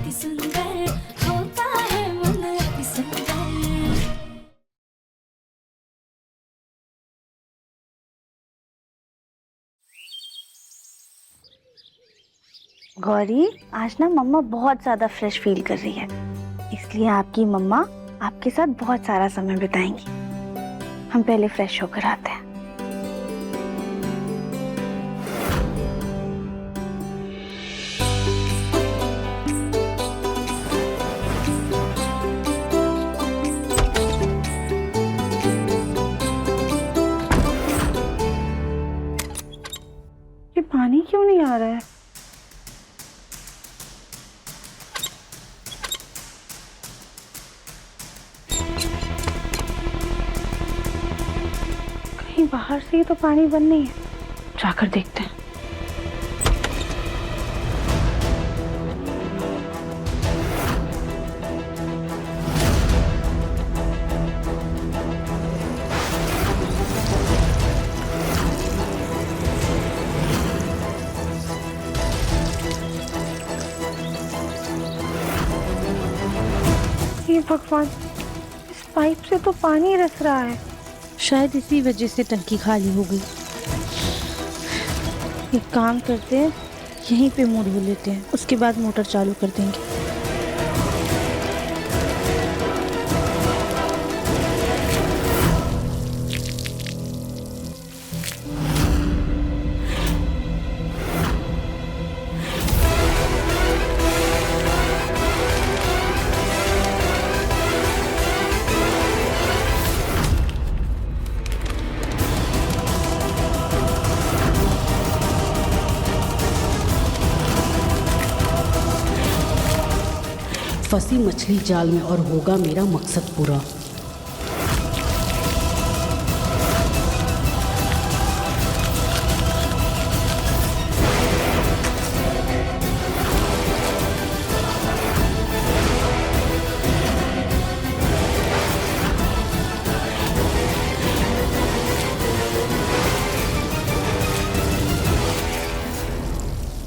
अति सुंदर होता है मन अति सुंदर। गौरी, आज ना मम्मा बहुत ज्यादा फ्रेश फील कर रही है, इसलिए आपकी मम्मा आपके साथ बहुत सारा समय बिताएंगी। हम पहले फ्रेश होकर आते हैं। ये पानी क्यों नहीं आ रहा है? कहीं बाहर से ही तो पानी बंद नहीं है, जाकर देखते हैं। हे भगवान, इस पाइप से तो पानी रिस रहा है। शायद इसी वजह से टंकी खाली हो गई। एक काम करते हैं, यहीं पे मुंह धो लेते हैं, उसके बाद मोटर चालू कर देंगे। फंसी मछली जाल में और होगा मेरा मकसद पूरा।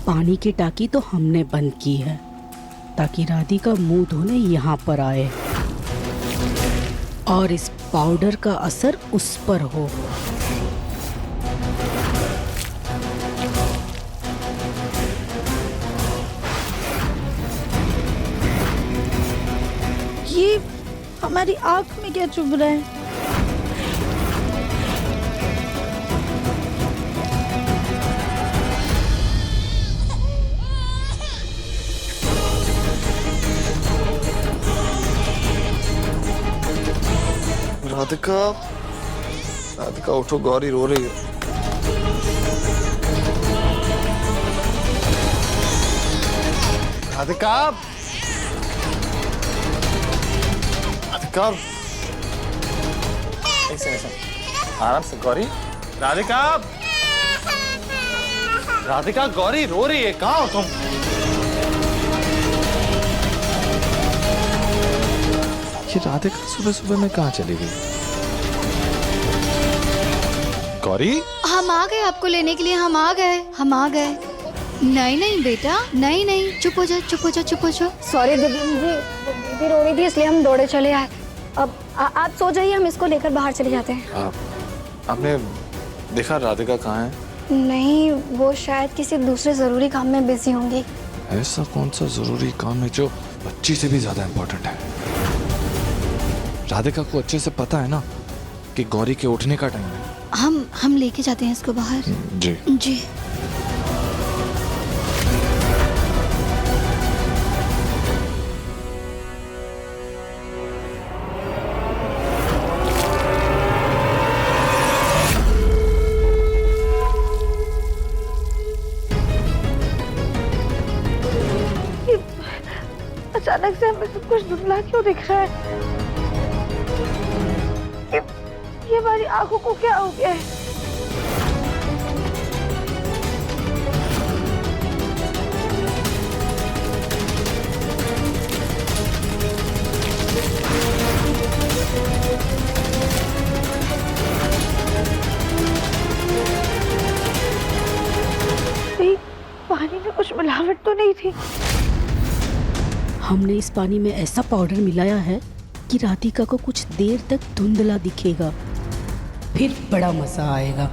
पानी की टाकी तो हमने बंद की है ताकि राधिका मुंह धोने यहाँ पर आए और इस पाउडर का असर उस पर हो। ये हमारी आँख में क्या चुभ रहा है? राधिका, राधिका उठो, गौरी रो रही है। राधिका, राधिका, ऐसे ऐसे आराम से गौरी। राधिका, राधिका, गौरी रो रही है, कहाँ हो तुम? ये राधिका सुबह सुबह में कहाँ चली गई? गौरी, हम आ गए आपको लेने के लिए, हम आ गए। नहीं नहीं बेटा, नहीं नहीं, चुप हो जा, चुप हो जा, चुप हो जा। सॉरी दीदी, दीदी रो रही थी इसलिए हम दौड़े चले आए। अब आप सो जाइए, हम इसको लेकर बाहर चले जाते हैं। आपने देखा राधिका कहाँ है? नहीं, वो शायद किसी दूसरे जरूरी काम में बिजी होंगी। ऐसा कौन सा जरूरी काम है जो बच्ची से भी ज्यादा इम्पोर्टेंट है? राधिका को अच्छे से पता है ना कि गौरी के उठने का टाइम है। हम लेके जाते हैं इसको बाहर। जी जी। अचानक से हमें सब कुछ धुंधला क्यों दिख रहा है? ये हमारी आंखों को क्या हो गया है? पानी में कुछ मिलावट तो नहीं थी? हमने इस पानी में ऐसा पाउडर मिलाया है कि राधिका को कुछ देर तक धुंधला दिखेगा, फिर बड़ा मजा आएगा।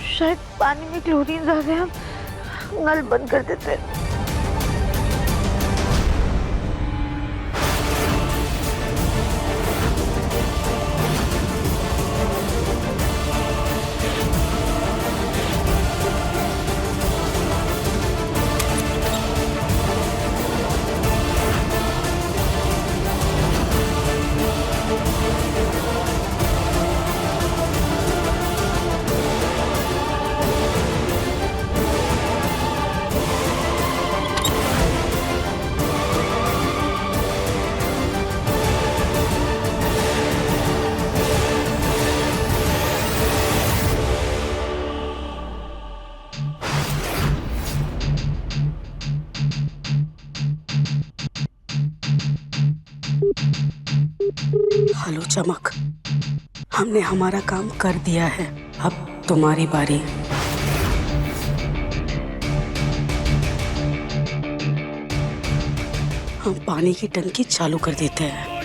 शायद पानी में क्लोरीन आ गया, नल बंद कर देते हैं। हेलो चमक, हमने हमारा काम कर दिया है, अब तुम्हारी बारी। हम पानी की टंकी चालू कर देते हैं।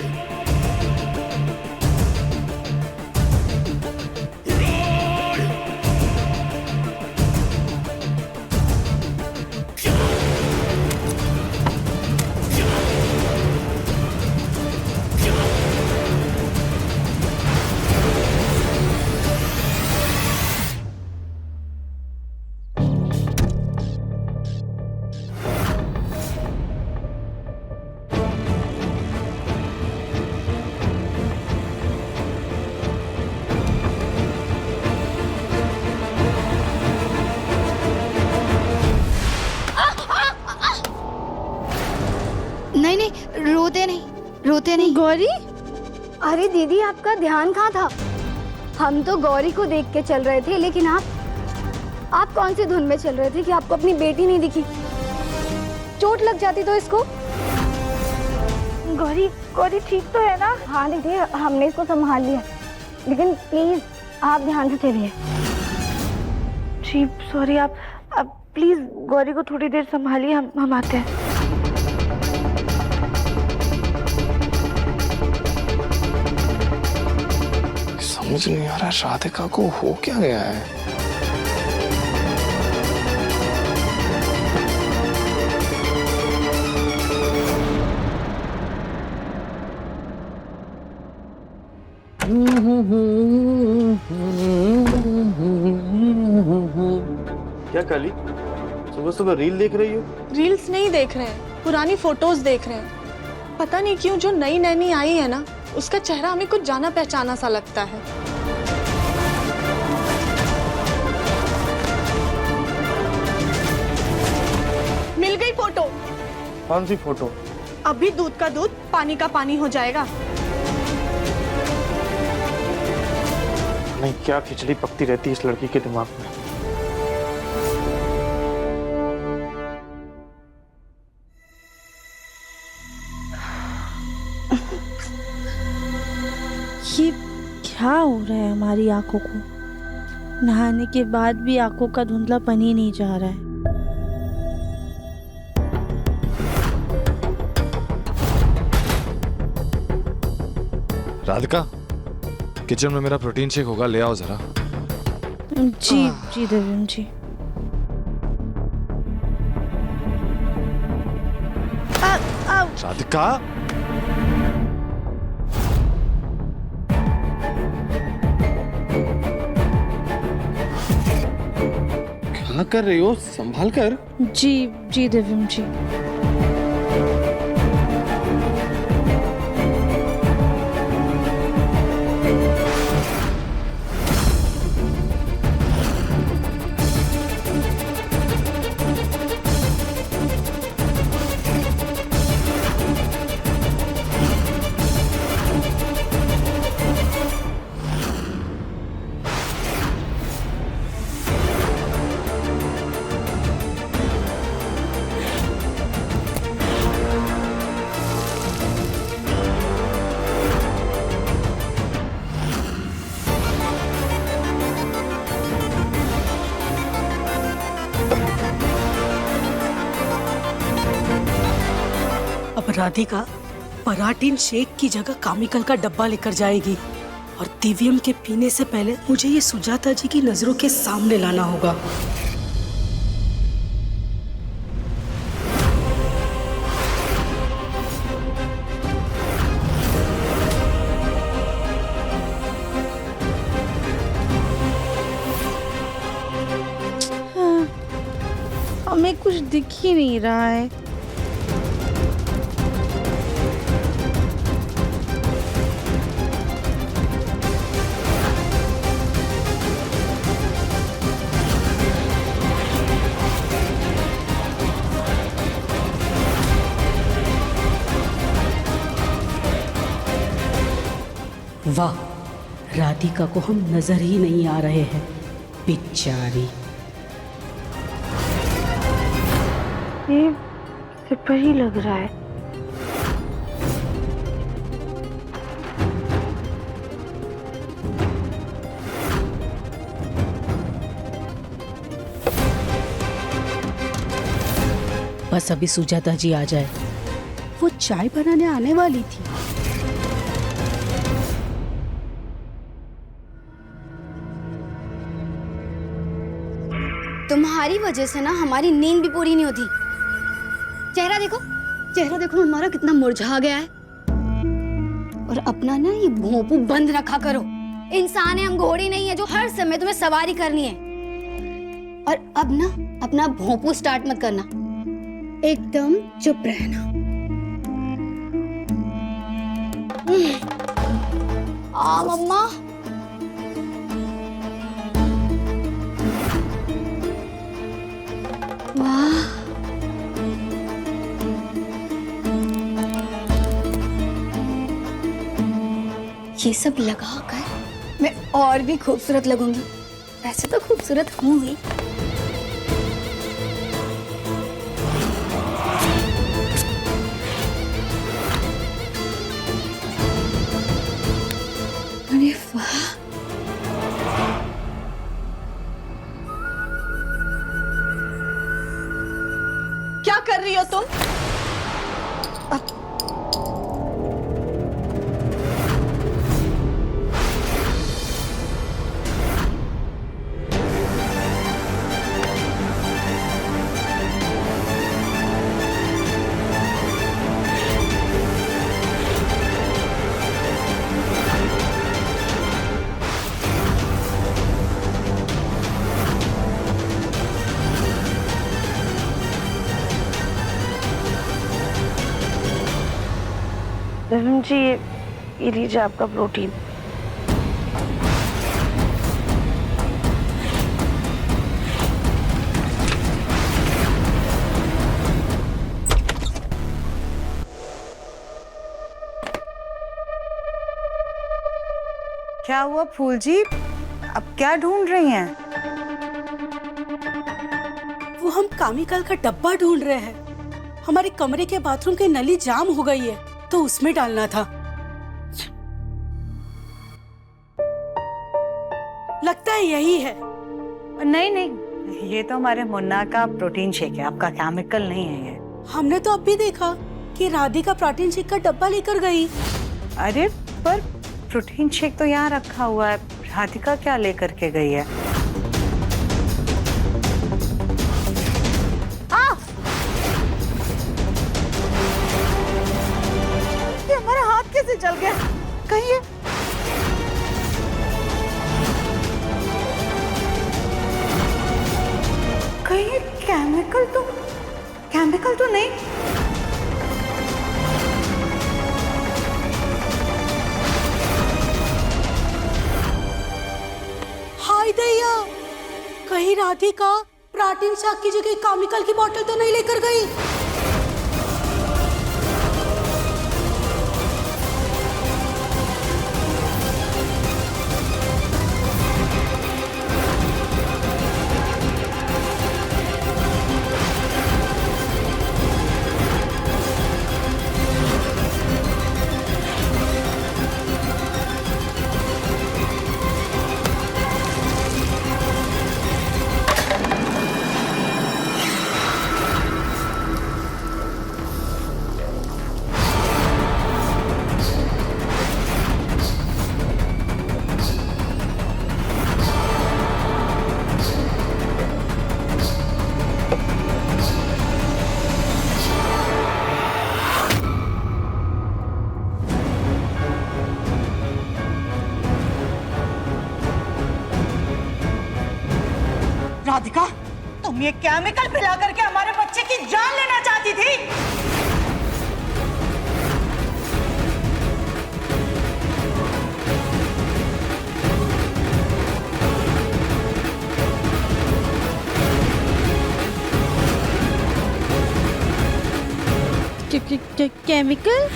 नहीं नहीं, रोते नहीं। गौरी, अरे दीदी, आपका ध्यान कहाँ था? हम तो गौरी को देख के चल रहे थे, लेकिन आप कौन सी धुन में चल रहे थे कि आपको अपनी बेटी नहीं दिखी? चोट लग जाती तो इसको। गौरी ठीक तो है ना? हाँ दीदी, हमने इसको संभाल लिया, लेकिन प्लीज आप ध्यान से चलिए। जी सॉरी, आप प्लीज गौरी को थोड़ी देर संभालिए, हम आते हैं। समझ नहीं आ रहा राधिका को हो क्या गया है। क्या काली, सुबह सुबह रील देख रही हो? रील्स नहीं देख रहे हैं, पुरानी फोटोज देख रहे हैं। पता नहीं क्यों जो नई नैनी आई है ना, उसका चेहरा हमें कुछ जाना पहचाना सा लगता है। मिल गई फोटो। कौन सी फोटो? अभी दूध का दूध, पानी का पानी हो जाएगा। नहीं, क्या खिचड़ी पकती रहती है इस लड़की के दिमाग में। ये क्या हो रहा है हमारी आंखों को? नहाने के बाद भी आंखों का धुंधलापन ही नहीं जा रहा है। राधिका, किचन में मेरा प्रोटीन शेक होगा, ले आओ जरा। जी देवीन जी। राधिका, क्या कर रही हो? संभाल कर। जी देवीन जी। राधिका पराठीन शेक की जगह कामिकल का डब्बा लेकर जाएगी और दिव्यम के पीने से पहले मुझे ये सुजाता जी की नजरों के सामने लाना होगा। हमें कुछ दिख ही नहीं रहा है। वाह, राधिका को हम नजर ही नहीं आ रहे हैं, बेचारी। ये सिपर ही लग रहा है। बस अभी सुजाता जी आ जाए, वो चाय बनाने आने वाली थी। तुम्हारी वजह से ना हमारी नींद भी पूरी नहीं होती। चेहरा देखो, चेहरा देखो हमारा कितना मुरझा गया है। और अपना ना ये भोंपू बंद रखा करो। इंसान है हम, घोड़ी नहीं है जो हर समय तुम्हें सवारी करनी है। और अब ना अपना भोंपू स्टार्ट मत करना, एकदम चुप रहना। मम्मा वाह, ये सब लगाकर मैं और भी खूबसूरत लगूंगी। वैसे तो खूबसूरत हूँ ही। अरे वाह, क्या कर रही हो तुम? दिव्यम जी, ये लीजिए आपका प्रोटीन। क्या हुआ फूल जी, अब क्या ढूंढ रही हैं? वो हम कामिकल का डब्बा ढूंढ रहे हैं। हमारे कमरे के बाथरूम की नली जाम हो गई है, तो उसमें डालना था। लगता है यही है। नहीं नहीं, ये तो हमारे मुन्ना का प्रोटीन शेक है, आपका केमिकल नहीं है ये। हमने तो अब भी देखा कि राधिका प्रोटीन शेक का डब्बा लेकर गई। अरे पर प्रोटीन शेक तो यहाँ रखा हुआ है, राधिका क्या लेकर के गई है? ये हमारा हाथ कैसे जल गया? कहीं कहीं केमिकल तो नहीं। हाय दैया, कहीं राधिका प्रोटीन शेक की जगह केमिकल की बोतल तो नहीं लेकर गई? राधिका, तुम ये केमिकल पिला करके हमारे बच्चे की जान लेना चाहती थी। केमिकल?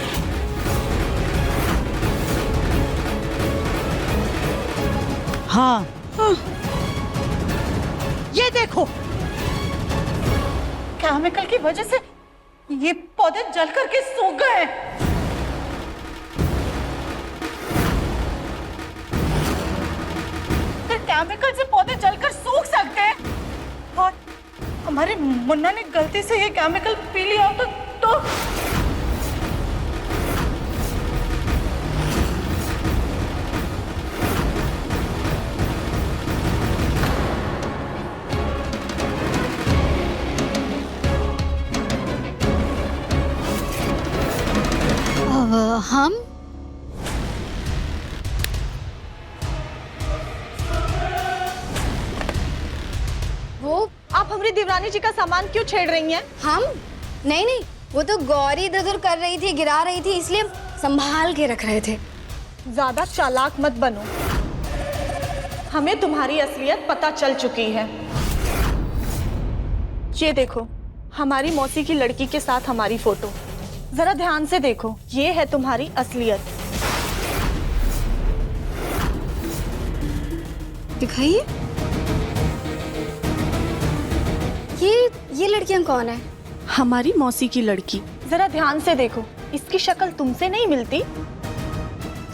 हाँ, ये देखो, केमिकल की वजह से ये पौधे जल करके सूख गए। फिर केमिकल से पौधे जलकर सूख सकते हैं, और हमारे मुन्ना ने गलती से ये केमिकल पी लिया तो हम वो आप हमारी देवरानी जी का सामान क्यों छेड़ रही हैं? हम नहीं, वो तो गौरी इधर उधर कर रही थी, गिरा रही थी, इसलिए संभाल के रख रहे थे। ज्यादा चालाक मत बनो, हमें तुम्हारी असलियत पता चल चुकी है। ये देखो, हमारी मौसी की लड़की के साथ हमारी फोटो, जरा ध्यान से देखो, ये है तुम्हारी असलियत। दिखाइए, ये लड़कियां कौन है? हमारी मौसी की लड़की, जरा ध्यान से देखो, इसकी शक्ल तुमसे नहीं मिलती।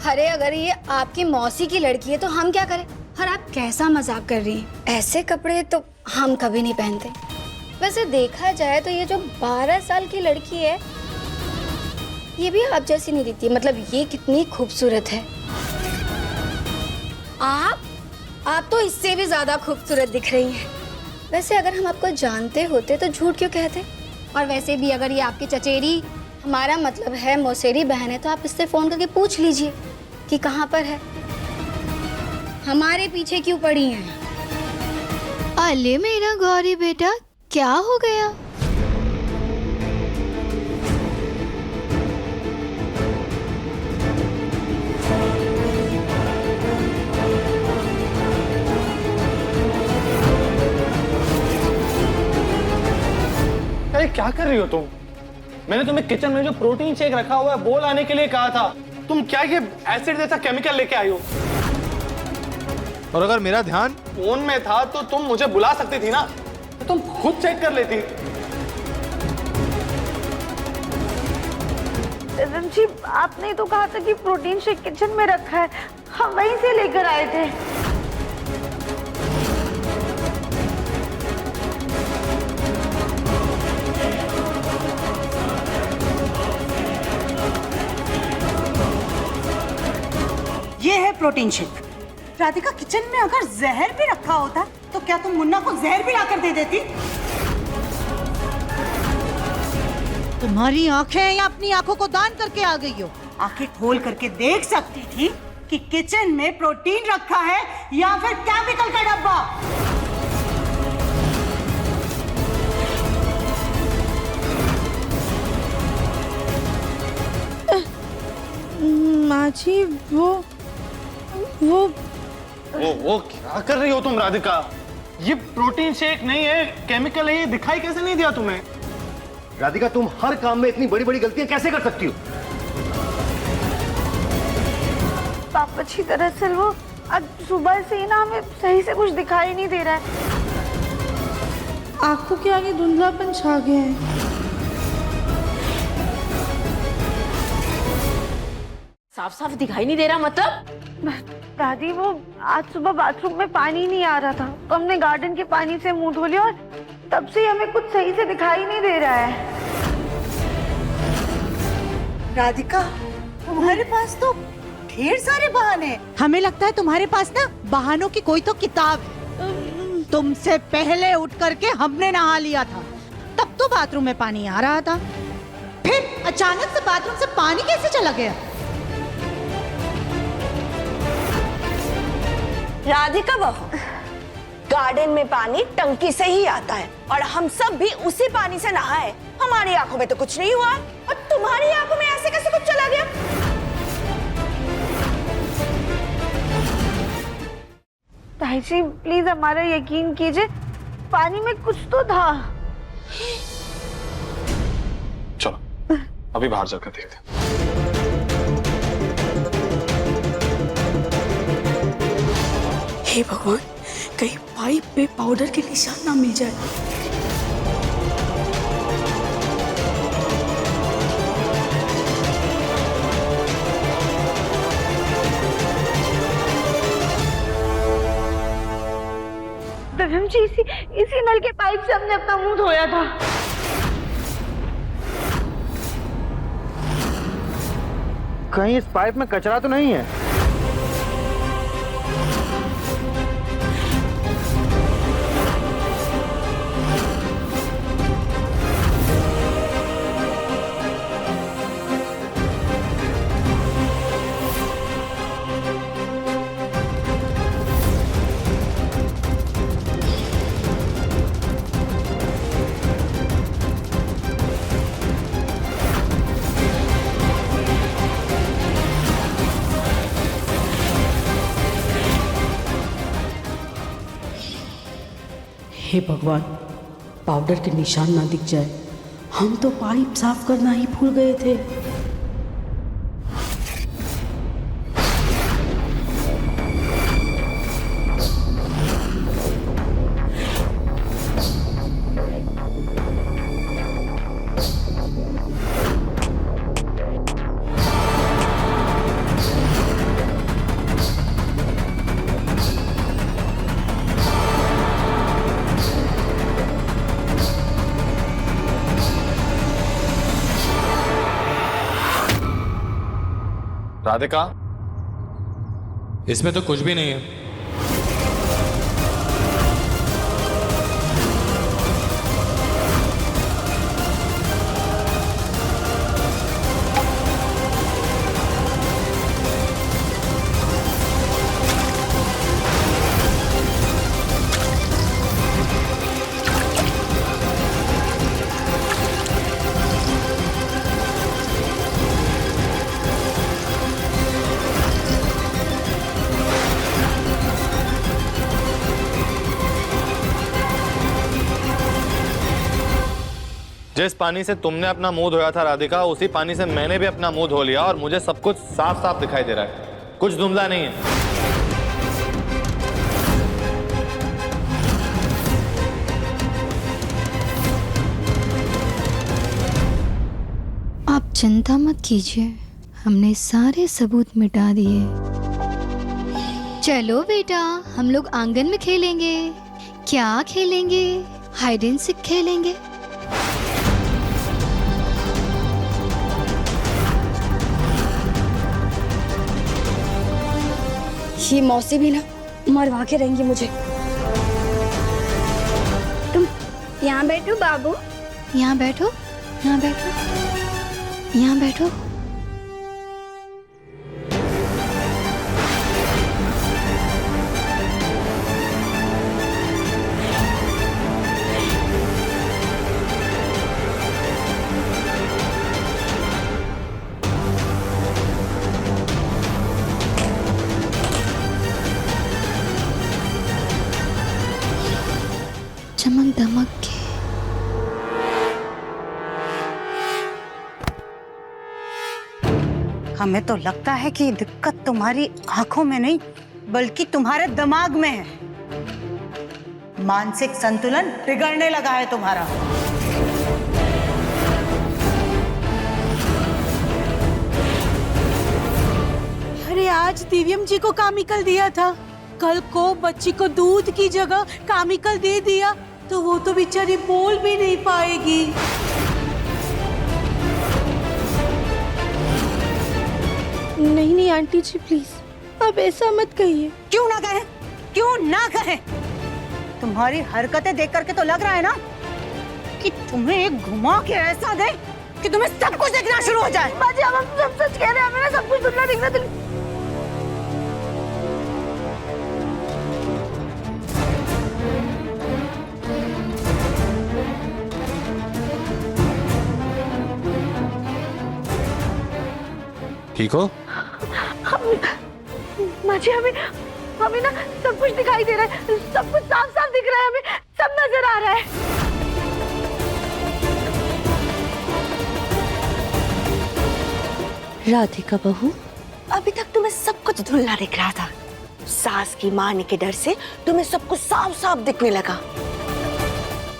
अरे अगर ये आपकी मौसी की लड़की है तो हम क्या करें? और आप कैसा मजाक कर रही हैं? ऐसे कपड़े तो हम कभी नहीं पहनते। वैसे देखा जाए तो ये जो 12 साल की लड़की है, ये भी आप जैसी नहीं दिखती। मतलब ये कितनी खूबसूरत है। आप तो इससे भी ज्यादा खूबसूरत दिख रही हैं। वैसे अगर हम आपको जानते होते तो झूठ क्यों कहते? और वैसे भी अगर ये आपकी चचेरी, हमारा मतलब है मौसेरी बहन है, तो आप इससे फोन करके पूछ लीजिए कि कहाँ पर है, हमारे पीछे क्यों पड़ी हैं। अले मेरा गौरी बेटा, क्या हो गया? अरे क्या कर रही हो तुम? मैंने तुम्हें किचन में जो प्रोटीन शेक रखा हुआ है वो लाने के लिए कहा था। तुम क्या ये एसिड जैसा केमिकल लेके आई हो? और अगर मेरा ध्यान फोन में था तो तुम मुझे बुला सकती थी ना, तो तुम खुद चेक कर लेती। जी, आपने तो कहा था कि प्रोटीन शेक किचन में रखा है, हम वहीं से लेकर आए थे। ये है प्रोटीन शेक। राधिका, किचन में अगर जहर भी रखा होता तो क्या तुम मुन्ना को जहर भी लाकर दे देती? तुम्हारी आंखें या अपनी आंखों को दान करके आ गई हो? आंखें खोल करके देख सकती थी कि किचन में प्रोटीन रखा है या फिर केमिकल का डब्बा। माँ जी, वो क्या कर रही हो तुम राधिका? ये प्रोटीन शेक नहीं है, केमिकल है। ये दिखाई कैसे नहीं दिया तुम्हें? राधिका, तुम हर काम में इतनी बड़ी बड़ी गलतियां कैसे कर सकती हो? पापा जी, दरअसल वो आज सुबह से ही ना हमें सही से कुछ दिखाई नहीं दे रहा है, आंखों के आगे धुंधलापन छा गया है। साफ साफ दिखाई नहीं दे रहा मतलब? दादी, वो आज सुबह बाथरूम में पानी नहीं आ रहा था तो हमने गार्डन के पानी से मुंह धो लिया और तब से हमें कुछ सही से दिखाई नहीं दे रहा है। राधिका, तुम्हारे पास तो ढेर सारे बहाने हैं। हमें लगता है तुम्हारे पास ना बहानों की कोई तो किताब है। तुमसे पहले उठ करके हमने नहा लिया था, तब तो बाथरूम में पानी आ रहा था, फिर अचानक से बाथरूम से पानी कैसे चला गया? राधिका बहू, गार्डन में पानी टंकी से ही आता है और हम सब भी उसी पानी से नहाए। हमारी आंखों में तो कुछ नहीं हुआ और तुम्हारी आंखों में ऐसे कैसे कुछ चला गया? ताई जी प्लीज हमारा यकीन कीजिए, पानी में कुछ तो था। चलो अभी बाहर जाकर देखते हैं। हे भगवान, कहीं पाइप पे पाउडर के निशान ना मिल जाए। दिव्यम जी इसी नल के पाइप से हमने अपना मुंह धोया था। कहीं इस पाइप में कचरा तो नहीं है? हे भगवान, पाउडर के निशान ना दिख जाए। हम तो पाइप साफ करना ही भूल गए थे। राधिका, इसमें तो कुछ भी नहीं है। जिस पानी से तुमने अपना मुंह धोया था राधिका, उसी पानी से मैंने भी अपना मुंह धो लिया और मुझे सब कुछ साफ साफ दिखाई दे रहा है, कुछ धुंधला नहीं है। आप चिंता मत कीजिए, हमने सारे सबूत मिटा दिए। चलो बेटा, हम लोग आंगन में खेलेंगे। क्या खेलेंगे? हाइड एंड सीक खेलेंगे। ये मौसी भी ना मरवा के रहेंगी मुझे। तुम यहाँ बैठो बाबू। यहाँ बैठो, यहाँ बैठो, यहाँ बैठो। चमक दमक के। हमें तो लगता है कि दिक्कत तुम्हारी आंखों में नहीं बल्कि तुम्हारे दिमाग में है। मानसिक संतुलन बिगड़ने लगा है तुम्हारा। अरे आज दिव्यम जी को केमिकल दिया था, कल को बच्ची को दूध की जगह केमिकल दे दिया तो वो तो बेचारी बोल भी नहीं पाएगी। नहीं नहीं आंटी जी प्लीज, अब ऐसा मत कहिए। क्यों ना कहें, क्यों ना कहें? तुम्हारी हरकतें देख करके तो लग रहा है ना कि तुम्हें एक घुमा के ऐसा दे कि तुम्हें सब कुछ देखना शुरू हो जाए। बाजी अब हम सब सच कह रहे हैं, हमें सब कुछ सुनना दिखना। ठीक हो? माँ जी हमें ना सब कुछ दिखाई दे रहा है, सब कुछ साफ साफ दिख रहा है, हमें सब नजर आ रहा है। राधिका बहू, अभी तक तुम्हें सब कुछ धुंधला दिख रहा था। सास की मारने के डर से तुम्हें सब कुछ साफ साफ दिखने लगा।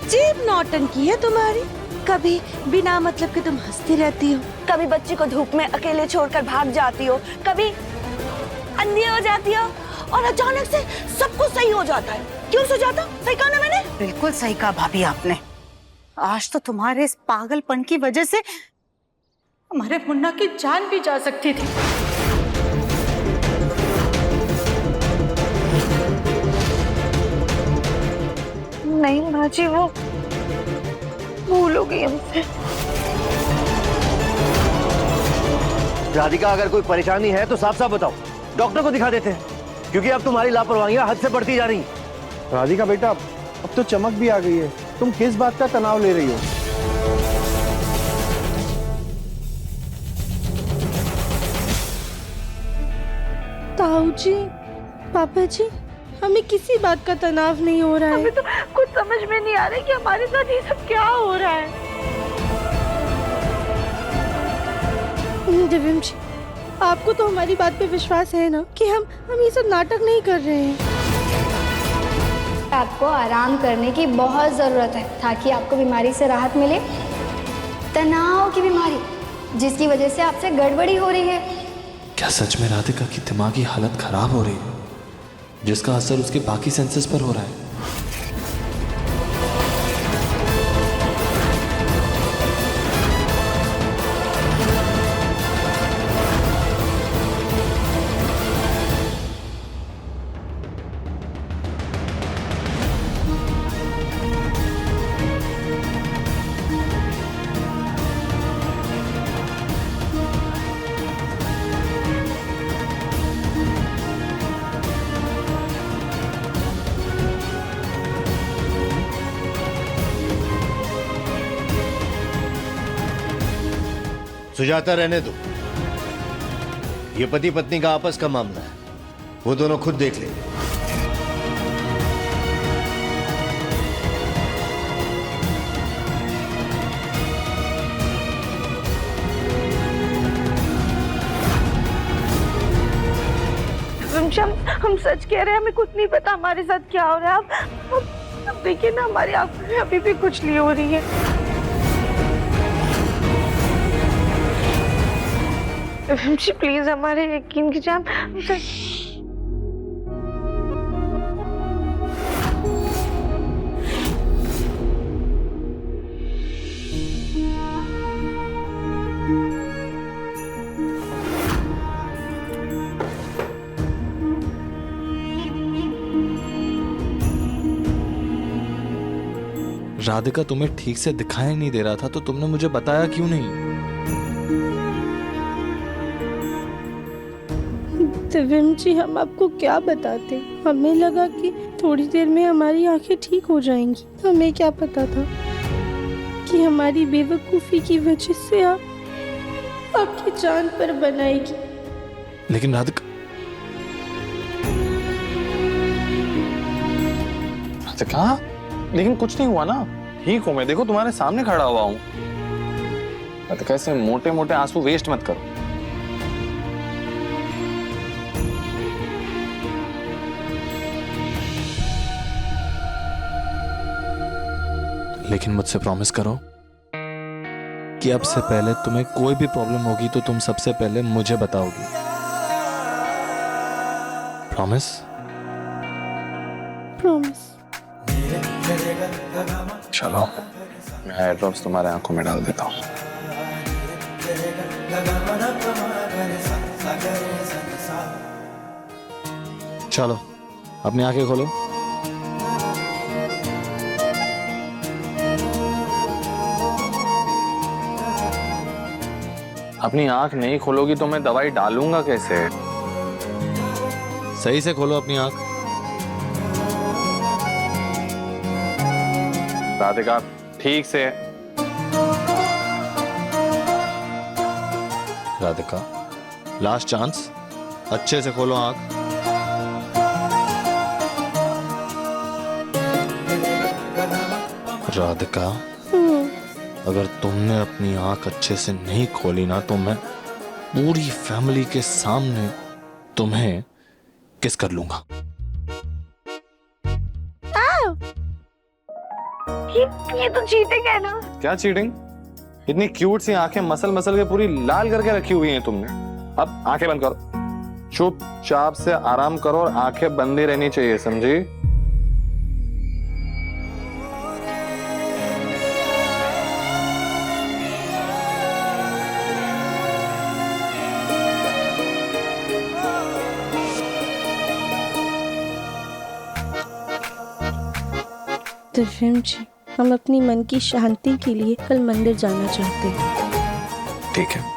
जीभ नौटंकी है तुम्हारी, कभी बिना मतलब के तुम हंसती रहती हो, कभी बच्ची को धूप में अकेले छोड़कर भाग जाती हो, कभी अंधी हो जाती हो, और अचानक से सब कुछ सही हो जाता है। क्यों सुजाता, सही कहा ना मैंने? बिल्कुल सही कहा भाभी आपने। आज तो तुम्हारे इस पागलपन की वजह से हमारे मुन्ना की जान भी जा सकती थी। नहीं माँ जी, वो भूल हो गई हमसे। राधिका, अगर कोई परेशानी है तो साफ साफ बताओ, डॉक्टर को दिखा देते हैं, क्योंकि अब तुम्हारी लापरवाहियां हद से बढ़ती जा रही हैं। राधिका बेटा, अब तो चमक भी आ गई है, तुम किस बात का तनाव ले रही हो? ताऊ जी, पापा जी, हमें किसी बात का तनाव नहीं हो रहा है। हमें तो कुछ समझ में नहीं आ रहा है कि हमारे साथ ये सब क्या हो रहा है। दिव्यम जी, आपको तो हमारी बात पे विश्वास है ना कि हम ये सब नाटक नहीं कर रहे हैं। आपको आराम करने की बहुत ज़रूरत है ताकि आपको बीमारी से राहत मिले। तनाव की बीमारी, जिसकी वजह से आपसे गड़बड़ी हो रही है। क्या सच में राधिका की दिमागी हालत खराब हो रही है, जिसका असर उसके बाकी सेंसेस पर हो रहा है? सुजाता, रहने दो, ये पति पत्नी का आपस का मामला है, वो दोनों खुद देख लेंगे। हम सच कह रहे हैं, हमें कुछ नहीं पता हमारे साथ क्या हो रहा है। अब देखिए ना, हमारी आंखों में अभी भी कुछ नहीं हो रही है। प्लीज हमारे यकीन कीजिए। राधिका, तुम्हें ठीक से दिखाई नहीं दे रहा था तो तुमने मुझे बताया क्यों नहीं? दिव्यम जी, हम आपको क्या बताते, हमें लगा कि थोड़ी देर में हमारी आंखें ठीक हो जाएंगी। हमें क्या पता था कि हमारी बेवकूफी की वजह से आप आपकी जान पर बनाएगी। लेकिन राधिका, लेकिन कुछ नहीं हुआ ना, ठीक हूं मैं, देखो तुम्हारे सामने खड़ा हुआ हूं। राधिका, ऐसे मोटे मोटे आंसू वेस्ट मत करो। लेकिन मुझसे प्रॉमिस करो कि अब से पहले तुम्हें कोई भी प्रॉब्लम होगी तो तुम सबसे पहले मुझे बताओगी। प्रॉमिस? प्रॉमिस। चलो, मैं हेयर ड्रॉप्स तुम्हारे आंखों में डाल देता हूँ। चलो, अपनी आंखें खोलो। अपनी आंख नहीं खोलोगी तो मैं दवाई डालूंगा कैसे? सही से खोलो अपनी आंख। राधिका, ठीक से। राधिका, लास्ट चांस, अच्छे से खोलो आंख। राधिका, अगर तुमने अपनी आंख अच्छे से नहीं खोली ना तो मैं पूरी फैमिली के सामने तुम्हें किस कर लूंगा। ये तो चीटिंग है ना। क्या चीटिंग? इतनी क्यूट सी आंखें मसल मसल के पूरी लाल करके रखी हुई हैं तुमने। अब आंखें बंद करो, चुपचाप से आराम करो और आंखें बंद ही रहनी चाहिए, समझी? दिव्यम जी, हम अपनी मन की शांति के लिए कल मंदिर जाना चाहते हैं। ठीक है।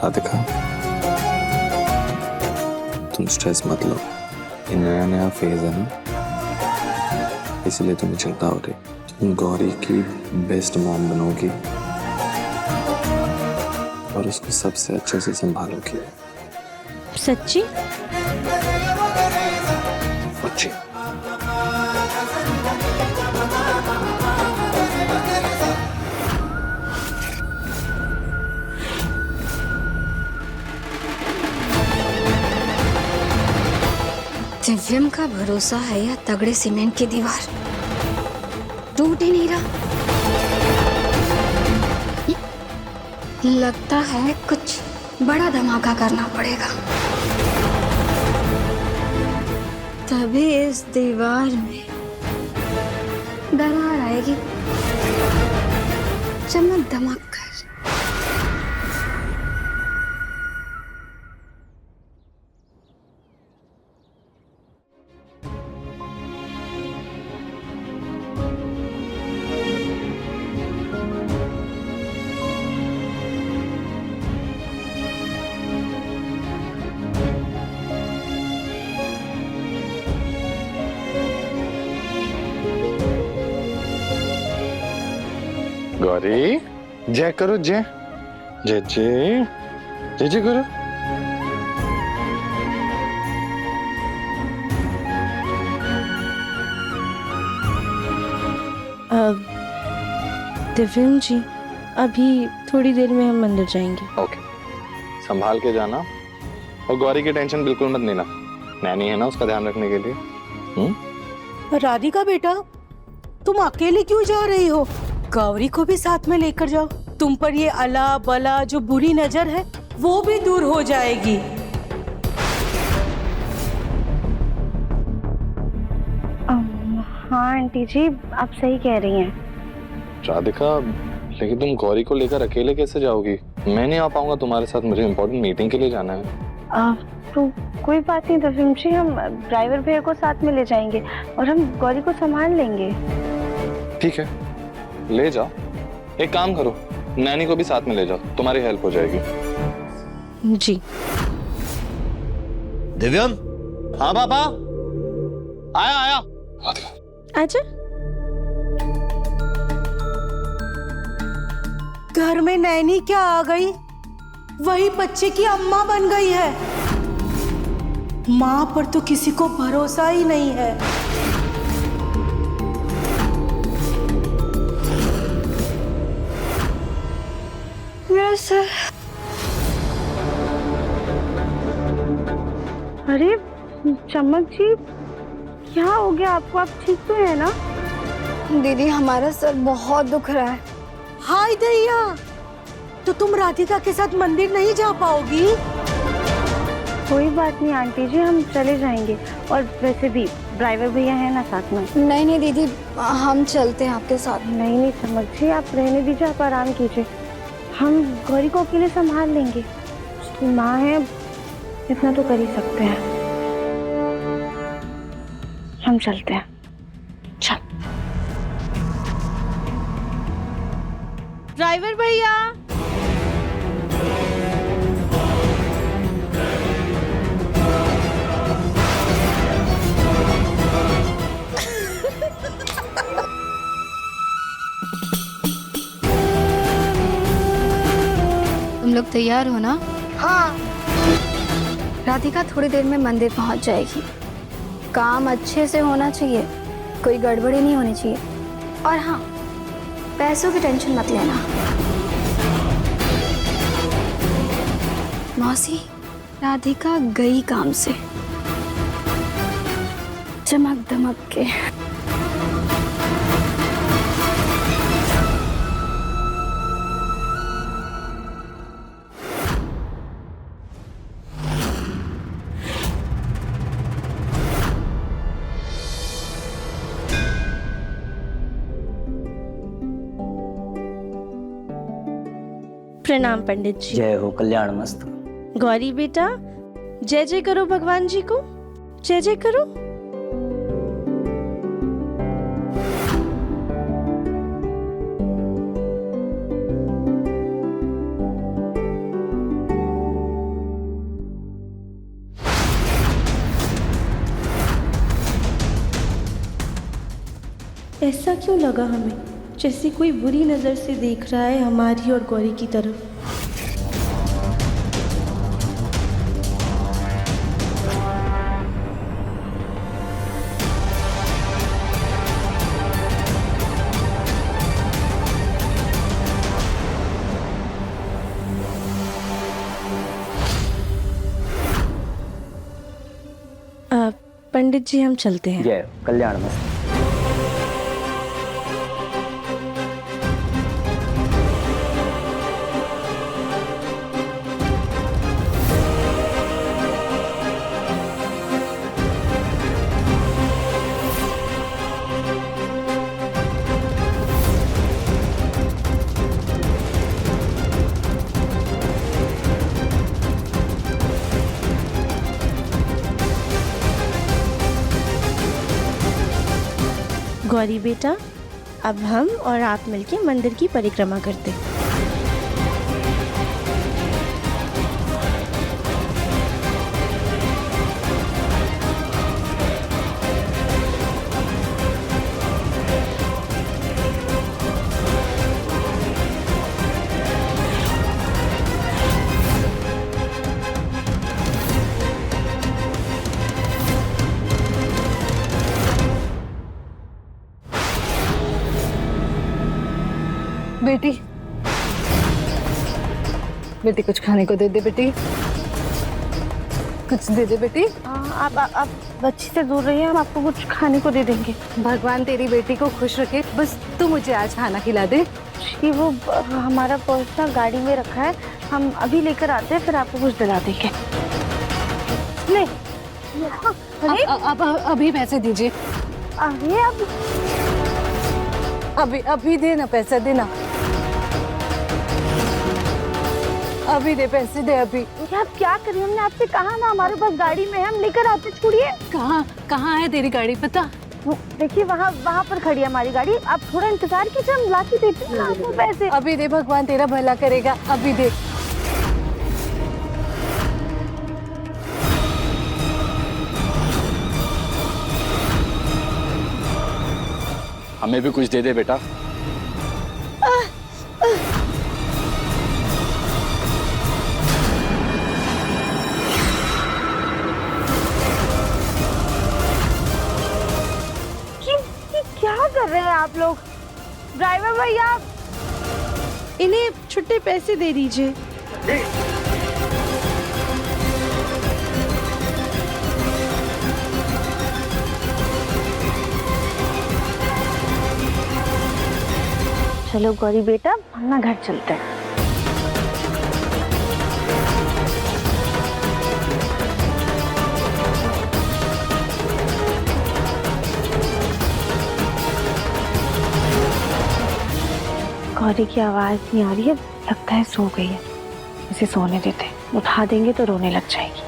राधिका, तुम स्ट्रेस मत लो, ये नया नया फेज है ना, इसलिए तुम्हें चिंता हो रही। तुम गौरी की बेस्ट मॉम बनोगी और उसको सबसे अच्छे से संभालोगी। सच्ची? सच्ची। दिव्यम का भरोसा है या तगड़े सीमेंट की दीवार, टूट ही नहीं रहा। लगता है कुछ बड़ा धमाका करना पड़ेगा, तभी इस दीवार में दरार आएगी, चमक धमक कर। गौरी, जय करो, जय जय जय जय जय करो। दिव्यम जी, अभी थोड़ी देर में हम मंदिर जाएंगे। ओके, संभाल के जाना और गौरी की टेंशन बिल्कुल मत लेना, नैनी है ना उसका ध्यान रखने के लिए। राधिका बेटा, तुम अकेले क्यों जा रही हो? गौरी को भी साथ में लेकर जाओ, तुम पर ये अला बला जो बुरी नजर है वो भी दूर हो जाएगी। हाँ आंटी जी, आप सही कह रही हैं। राधिका, लेकिन तुम गौरी को लेकर अकेले कैसे जाओगी? मैं नहीं आ पाऊंगा तुम्हारे साथ, मुझे इम्पोर्टेंट मीटिंग के लिए जाना है। तो कोई बात नहीं दिव्यम जी, हम ड्राइवर भैया को साथ में ले जाएंगे और हम गौरी को संभाल लेंगे। ठीक है, ले जाओ। एक काम करो, नैनी को भी साथ में ले जाओ, तुम्हारी हेल्प हो जाएगी। जी। दिव्यम। हाँ पापा, आया आया। आजा। घर में नैनी क्या आ गई, वही बच्चे की अम्मा बन गई है। माँ पर तो किसी को भरोसा ही नहीं है। मेरा सर। अरे चमक जी, क्या हो गया आपको? आप ठीक तो है ना? दीदी, हमारा सर बहुत दुख रहा है। हाय दैया, तो तुम राधिका के साथ मंदिर नहीं जा पाओगी? कोई बात नहीं आंटी जी, हम चले जाएंगे। और वैसे भी ड्राइवर भैया है ना साथ में। नहीं नहीं दीदी, हम चलते हैं आपके साथ। नहीं नहीं चमक जी, आप रहने दीजिए, आप आराम कीजिए, हम गौरी को अकेले संभाल लेंगे। उसकी माँ है, इतना तो कर ही सकते हैं। हम चलते हैं, चल। ड्राइवर भैया, अब तैयार हो ना? हाँ। राधिका थोड़ी देर में मंदिर पहुंच जाएगी। काम अच्छे से होना चाहिए, कोई गड़बड़ी नहीं होनी चाहिए। और हाँ, पैसों की टेंशन मत लेना। मौसी, राधिका गई काम से चमक दमक के। प्रणाम पंडित जी। जय हो, कल्याण मस्तु। गौरी बेटा, जय जय करो भगवान जी को, जय जय करो। ऐसा क्यों लगा हमें जैसे कोई बुरी नजर से देख रहा है हमारी और गौरी की तरफ। पंडित जी, हम चलते हैं। जय हो, कल्याण मस्तु। गौरी बेटा, अब हम और आप मिलके मंदिर की परिक्रमा करते हैं। बेटी, बेटी कुछ खाने को दे दे बेटी, कुछ दे दे बेटी। आप बच्ची से दूर रहिए, हम आपको कुछ खाने को दे देंगे। भगवान तेरी बेटी को खुश रखे, बस तू मुझे आज खाना खिला दे। कि वो हमारा पर्स ना गाड़ी में रखा है, हम अभी लेकर आते हैं, फिर आपको कुछ दिला देंगे। नहीं, अब अभी पैसे दीजिए। अभी देना, पैसा देना, अभी दे, पैसे दे अभी। आप क्या करिए, हमने आपसे कहा ना हमारे पास गाड़ी में है, हम लेकर आते। छोड़िए। कहाँ है तेरी गाड़ी? पता देखिए, वहाँ पर खड़ी है हमारी गाड़ी। आप थोड़ा इंतजार कीजिए, हम लाके देते हैं आपको पैसे। अभी दे, भगवान तेरा भला करेगा, अभी दे। हमें भी कुछ दे दे बेटा। क्या कर रहे हैं आप लोग? ड्राइवर भैया, इन्हें छुट्टे पैसे दे दीजिए। चलो गौरी बेटा, हम ना घर चलते हैं। गौरी की आवाज नहीं आ रही है, लगता है सो गई है। उसे सोने देते, उठा देंगे तो रोने लग जाएगी।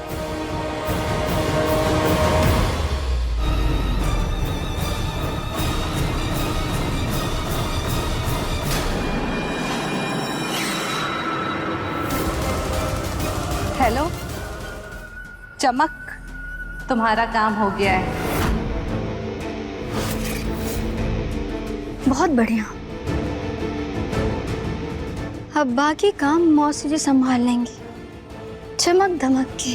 हेलो चमक, तुम्हारा काम हो गया है। बहुत बढ़िया। अब बाकी काम मौसी जी संभाल लेंगी, चमक धमक के।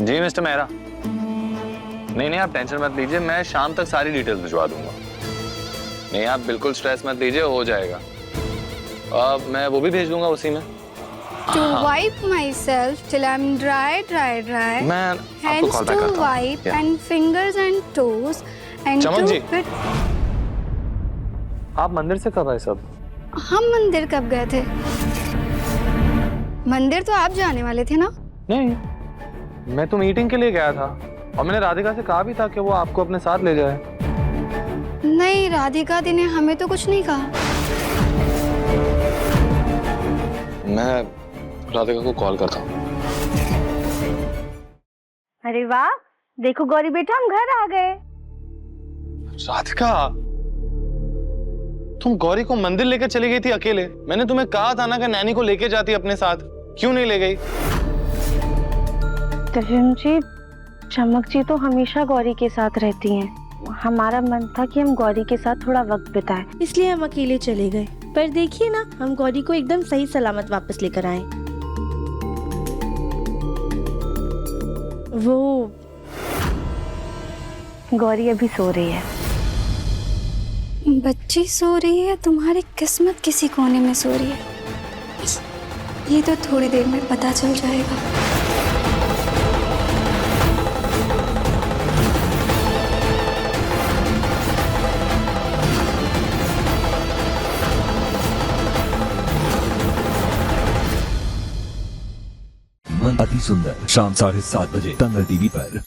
जी मिस्टर मेहरा, नहीं आप टेंशन मत लीजिए, मैं शाम तक सारी डिटेल्स भिजवा दूंगा। नहीं आप बिल्कुल स्ट्रेस मत लीजिए, हो जाएगा। मैं वो भी भेज दूंगा उसी में। To wipe myself till I'm dry. मैं आपको Hands कॉल बैक to करता हूँ। wipe and fingers and toes and चमक जी। to put... आप मंदिर से कब आए सब? हम मंदिर कब गए थे? मंदिर तो आप जाने वाले थे ना? नहीं, मैं तो मीटिंग के लिए गया था और मैंने राधिका से कहा भी था कि वो आपको अपने साथ ले जाए। नहीं, राधिका दी ने हमें तो कुछ नहीं कहा। मैं राधिका को कॉल करता हूँ। अरे वाह, देखो गौरी बेटा, हम घर आ गए। राधिका, तुम गौरी को मंदिर लेकर चली गई थी अकेले। मैंने तुम्हें कहा था ना कि नैनी को लेके जाती अपने साथ, क्यों नहीं ले गई? दिव्यम जी, चमक जी तो हमेशा गौरी के साथ रहती हैं। हमारा मन था कि हम गौरी के साथ थोड़ा वक्त बिताएं, इसलिए हम अकेले चले गए। पर देखिए ना, हम गौरी को एकदम सही सलामत वापस लेकर आए। वो गौरी अभी सो रही है। बच्ची सो रही है, तुम्हारी किस्मत किसी कोने में सो रही है। ये तो थोड़ी देर में पता चल जाएगा। अति सुंदर शाम 7:30 बजे दंगल टीवी पर।